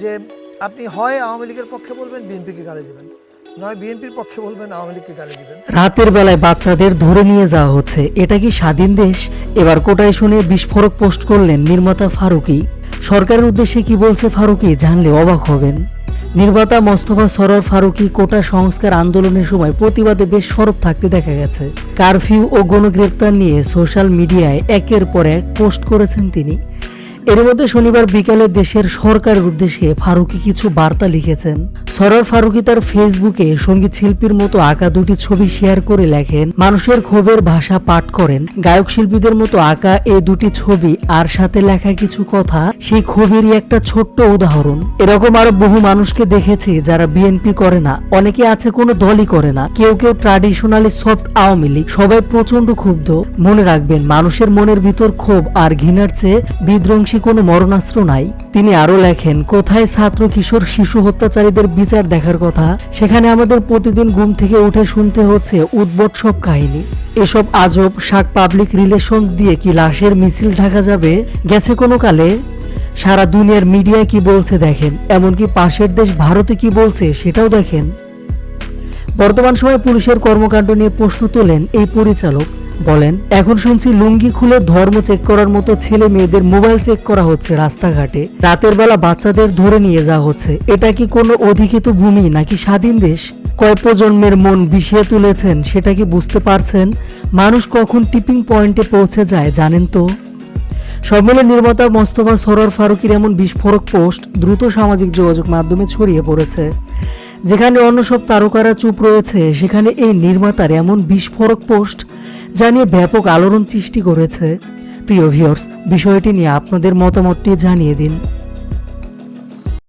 যে আপনি হয় আওয়ামী লীগের পক্ষে বলবেন, বিএনপিকে গালি দেবেন, নয় বিএনপির পক্ষে বলবেন, আওয়ামী লীগকে গালি দেবেন। রাতের বেলায় বাচ্চাদের ধরে নিয়ে যাওয়া হচ্ছে, এটা কি স্বাধীন দেশ? এবার কোটায় শুনে বিস্ফোরক পোস্ট করলেন নির্মাতা ফারুকী। সরকারের উদ্দেশ্যে কি বলছে ফারুকী জানলে অবাক হবেন। নির্মাতা মোস্তফা সরোয়ার ফারুকী কোটা সংস্কার আন্দোলনের সময় প্রতিবাদে বেশ সরব থাকতে দেখা গেছে। কারফিউ ও গণগ্রেপ্তার নিয়ে সোশ্যাল মিডিয়ায় একের পর এক পোস্ট করেছেন তিনি। এর মধ্যে শনিবার বিকালে দেশের সরকারের উদ্দেশ্যে ফারুকী কিছু বার্তা লিখেছেন। সরোয়ার ফারুকী তার ফেসবুকে সঙ্গীত শিল্পীর মতো আঁকা দুটি ছবি শেয়ার করে লেখেন, মানুষের ক্ষোভের ভাষা পাঠ করেন গায়ক শিল্পীদের মতো আঁকা এই দুটি ছবি আর সাথে লেখা কিছু কথা সেই ক্ষোভেরই একটা ছোট্ট উদাহরণ। এরকম আরো বহু মানুষকে দেখেছি যারা বিএনপি করে না, অনেকে আছে কোনো দলই করে না, কেউ কেউ ট্র্যাডিশনালি সফট আওয়ামী লীগ, সবাই প্রচন্ড ক্ষুব্ধ। মনে রাখবেন, মানুষের মনের ভিতর ক্ষোভ আর ঘৃণার চেয়ে বিধ্বংসী কোনো মরণাস্ত্র নাই। তিনি আরো লেখেন, কোথায় ছাত্র কিশোর শিশু হত্যাচারীদের বিচার দেখার কথা, সেখানে আমাদের প্রতিদিন ঘুম থেকে উঠে শুনতে হচ্ছে উদ্ভট সব কাহিনী। এসব আজব শাক পাবলিক রিলেশনস দিয়ে কি লাশের মিছিল ঢাকা যাবে? গেছে কোনো কালে। সারা দুনিয়ার মিডিয়া কি বলছে দেখেন, এমনকি পাশের দেশ ভারতে কি বলছে সেটাও দেখেন। বর্তমান সময়ে পুলিশের কর্মকাণ্ড নিয়ে প্রশ্ন তোলেন এই পরিচালক। বলেন, এখন শুনছি লুঙ্গি খুলে ধর্ম চেক করার মতো ছেলে মেয়েদের মোবাইল চেক করা হচ্ছে রাস্তাঘাটে, রাতের বেলা বাচ্চাদের ধরে নিয়ে যাওয়া হচ্ছে। এটা কি কোনো অধিকৃত ভূমি নাকি স্বাধীন দেশ? কয় প্রজন্মের মন বিষিয়ে তুলেছেন সেটা কি বুঝতে পারছেন? মানুষ কখন টিপিং পয়েন্টে পৌঁছে যায় জানেন তো? সব মিলে নির্মাতা মোস্তফা সরোয়ার ফারুকীর এমন বিস্ফোরক পোস্ট দ্রুত সামাজিক যোগাযোগ মাধ্যমে ছড়িয়ে পড়েছে। যেখানে অন্য সব তারকারা চুপ রয়েছে, সেখানে এই নির্মাতার এমন বিস্ফোরক পোস্ট জানিয়ে ব্যাপক আলোড়ন সৃষ্টি করেছে। প্রিয় ভিউয়ার্স, বিষয়টি নিয়ে আপনাদের মতামতটি জানিয়ে দিন।